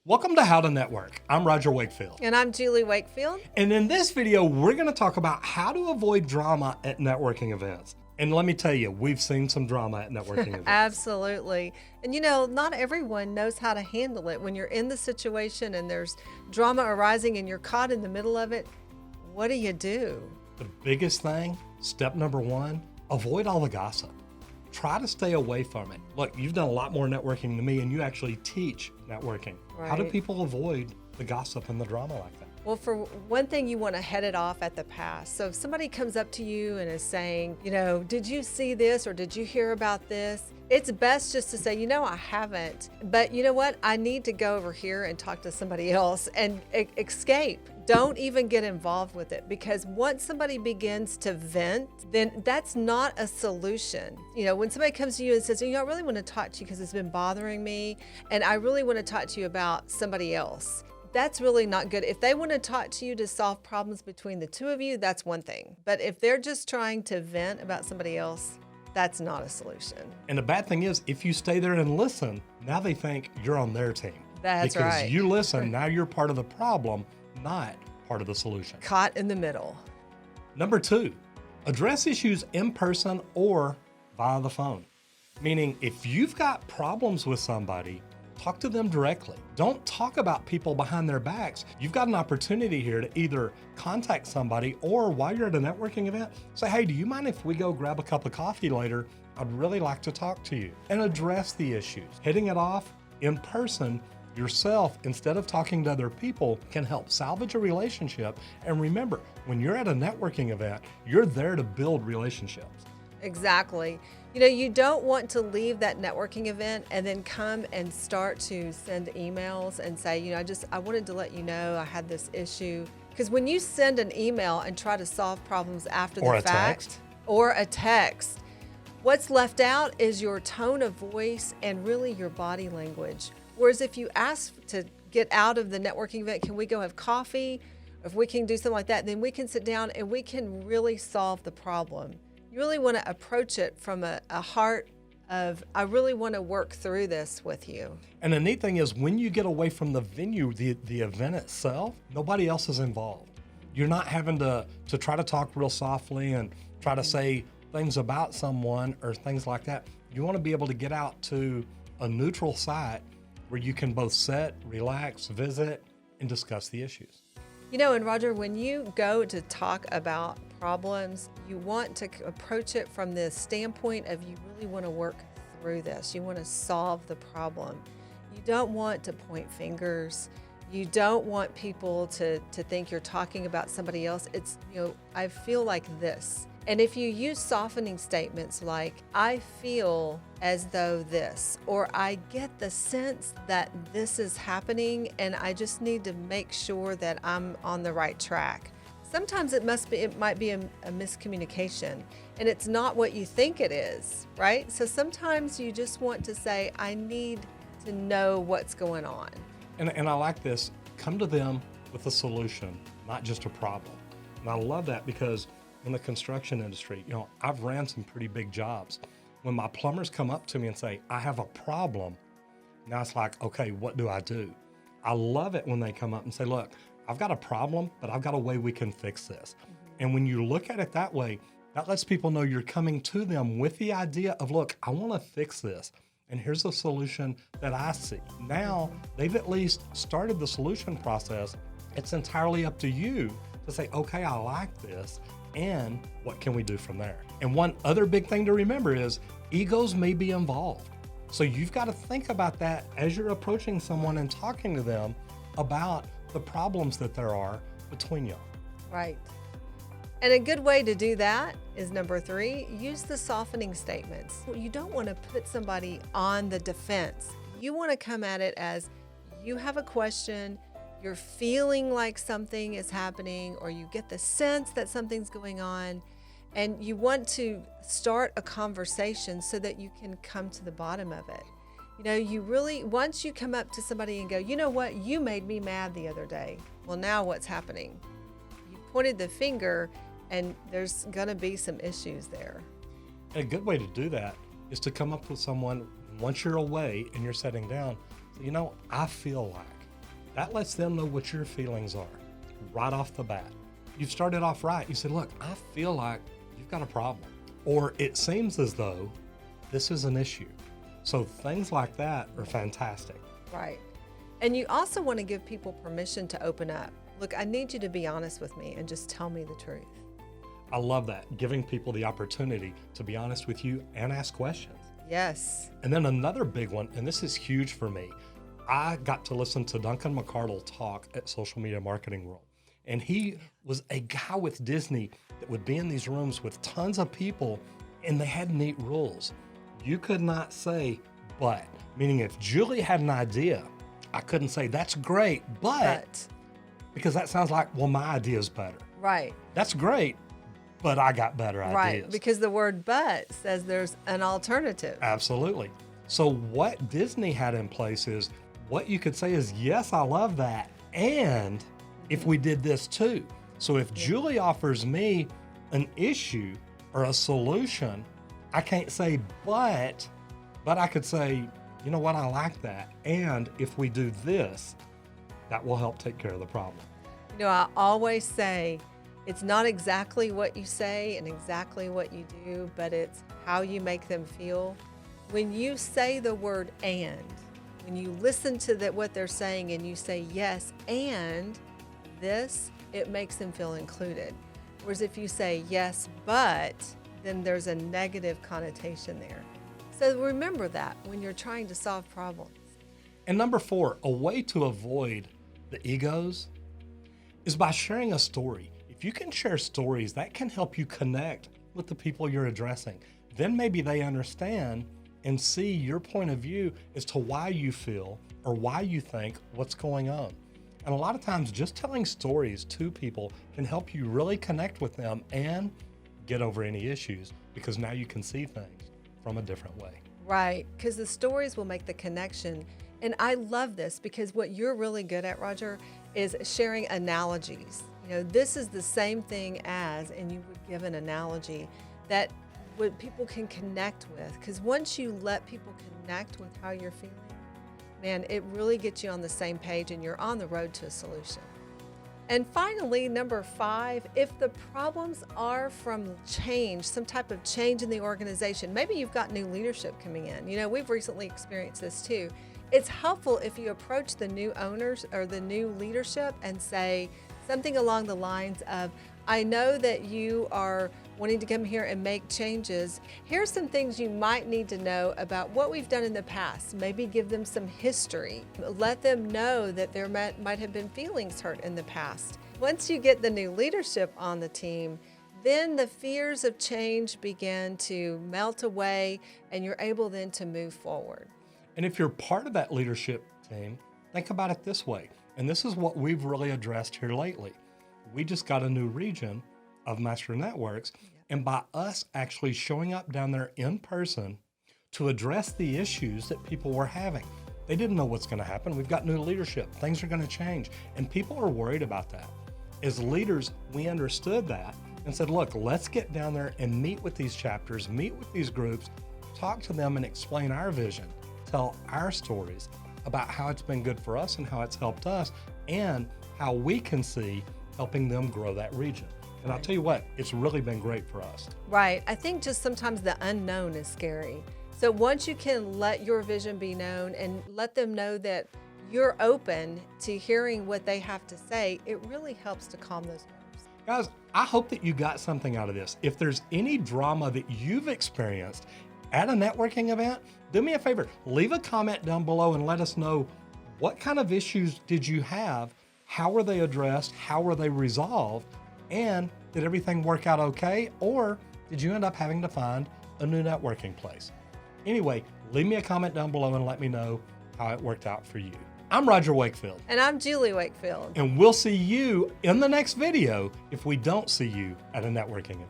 Welcome to How to Network. I'm Roger Wakefield. And I'm Julie Wakefield. And in this video, we're going to talk about how to avoid drama at networking events. And let me tell you, we've seen some drama at networking events. Absolutely. And you know, not everyone knows how to handle it. When you're in the situation and there's drama arising and you're caught in the middle of it, what do you do? The biggest thing, step number one, avoid all the gossip. Try to stay away from it. Look, you've done a lot more networking than me, and you actually teach networking. Right. How do people avoid the gossip and the drama like that? Well, for one thing, you want to head it off at the pass. So if somebody comes up to you and is saying, you know, did you see this or did you hear about this? It's best just to say, you know, I haven't, but you know what? I need to go over here and talk to somebody else and escape. Don't even get involved with it, because once somebody begins to vent, then that's not a solution. You know, when somebody comes to you and says, you know, I really want to talk to you because it's been bothering me and I really want to talk to you about somebody else. That's really not good. If they want to talk to you to solve problems between the two of you, that's one thing. But if they're just trying to vent about somebody else, that's not a solution. And the bad thing is, if you stay there and listen, now they think you're on their team. That's because right. You listen, now you're part of the problem, not part of the solution. Caught in the middle. Number two, address issues in person or via the phone. Meaning, if you've got problems with somebody, talk to them directly. Don't talk about people behind their backs. You've got an opportunity here to either contact somebody or while you're at a networking event, say, hey, do you mind if we go grab a cup of coffee later? I'd really like to talk to you, and address the issues. Hitting it off in person yourself instead of talking to other people can help salvage a relationship. And remember, when you're at a networking event, you're there to build relationships. Exactly. You know, you don't want to leave that networking event and then come and start to send emails and say, you know, I wanted to let you know I had this issue. Because when you send an email and try to solve problems after the fact, or a text, what's left out is your tone of voice and really your body language. Whereas if you ask to get out of the networking event, can we go have coffee? If we can do something like that, then we can sit down and we can really solve the problem. You really want to approach it from a heart of, I really want to work through this with you. And the neat thing is, when you get away from the venue, the event itself, nobody else is involved. You're not having to try to talk real softly and try to say things about someone or things like that. You want to be able to get out to a neutral site where you can both sit, relax, visit, and discuss the issues. You know, and Roger, when you go to talk about problems, you want to approach it from the standpoint of, you really want to work through this. You want to solve the problem. You don't want to point fingers. You don't want people to think you're talking about somebody else. It's, you know, I feel like this. And if you use softening statements like, I feel as though this, or I get the sense that this is happening and I just need to make sure that I'm on the right track. Sometimes it might be a miscommunication and it's not what you think it is, right? So sometimes you just want to say, I need to know what's going on. And I like this, come to them with a solution, not just a problem. And I love that, because in the construction industry, you know, I've ran some pretty big jobs. When my plumbers come up to me and say, I have a problem, now it's like, okay, what do I do? I love it when they come up and say, look, I've got a problem, but I've got a way we can fix this. And when you look at it that way, that lets people know you're coming to them with the idea of, look, I want to fix this, and here's a solution that I see. Now, they've at least started the solution process. It's entirely up to you to say, okay, I like this, and what can we do from there? And one other big thing to remember is egos may be involved. So you've got to think about that as you're approaching someone and talking to them about the problems that there are between you. Right. And a good way to do that is number 3, use the softening statements. You don't want to put somebody on the defense. You want to come at it as, you have a question, you're feeling like something is happening, or you get the sense that something's going on, and you want to start a conversation so that you can come to the bottom of it. You know, you really, once you come up to somebody and go, you know what, you made me mad the other day. Well, now what's happening? You pointed the finger, and there's gonna be some issues there. A good way to do that is to come up with someone once you're away and you're sitting down. So, you know, I feel like, That lets them know what your feelings are right off the bat. You've started off right. You said, look, I feel like you've got a problem, or it seems as though this is an issue. So things like that are fantastic. Right. And you also want to give people permission to open up. Look, I need you to be honest with me and just tell me the truth. I love that, giving people the opportunity to be honest with you and ask questions. Yes. And then another big one, and this is huge for me, I got to listen to Duncan McCardle talk at Social Media Marketing World. And he was a guy with Disney that would be in these rooms with tons of people, and they had neat rules. You could not say, but, meaning if Julie had an idea, I couldn't say, that's great, but, because that sounds like, well, my idea is better. Right. That's great, but I got better ideas. Right, because the word but says there's an alternative. Absolutely. So what Disney had in place is, what you could say is, yes, I love that, and if we did this too. So if Julie offers me an issue or a solution, I can't say but I could say, you know what, I like that. And if we do this, that will help take care of the problem. You know, I always say it's not exactly what you say and exactly what you do, but it's how you make them feel. When you say the word and, when you listen to what they're saying and you say yes and this, it makes them feel included. Whereas if you say yes, but, then there's a negative connotation there. So remember that when you're trying to solve problems. And number 4, a way to avoid the egos is by sharing a story. If you can share stories, that can help you connect with the people you're addressing. Then maybe they understand and see your point of view as to why you feel or why you think what's going on. And a lot of times just telling stories to people can help you really connect with them and get over any issues, because now you can see things from a different way. Right, because the stories will make the connection. And I love this because what you're really good at, Roger, is sharing analogies. You know, this is the same thing as, and you would give an analogy that what people can connect with. Because once you let people connect with how you're feeling, man, it really gets you on the same page and you're on the road to a solution. And finally, number 5, if the problems are from change, some type of change in the organization, maybe you've got new leadership coming in. You know, we've recently experienced this too. It's helpful if you approach the new owners or the new leadership and say something along the lines of, I know that you are wanting to come here and make changes. Here's some things you might need to know about what we've done in the past. Maybe give them some history. Let them know that there might have been feelings hurt in the past. Once you get the new leadership on the team, then the fears of change begin to melt away and you're able then to move forward. And if you're part of that leadership team, think about it this way. And this is what we've really addressed here lately. We just got a new region of Master Networks. And by us actually showing up down there in person to address the issues that people were having, they didn't know what's going to happen. We've got new leadership. Things are going to change. And people are worried about that. As leaders, we understood that and said, look, let's get down there and meet with these chapters, meet with these groups, talk to them and explain our vision, tell our stories about how it's been good for us and how it's helped us and how we can see helping them grow that region. And I'll tell you what, it's really been great for us. Right. I think just sometimes the unknown is scary. So once you can let your vision be known and let them know that you're open to hearing what they have to say, it really helps to calm those nerves. Guys, I hope that you got something out of this. If there's any drama that you've experienced at a networking event, do me a favor, leave a comment down below and let us know what kind of issues did you have, how were they addressed, how were they resolved, and did everything work out okay, or did you end up having to find a new networking place? Anyway, leave me a comment down below and let me know how it worked out for you. I'm Roger Wakefield. And I'm Julie Wakefield. And we'll see you in the next video if we don't see you at a networking event.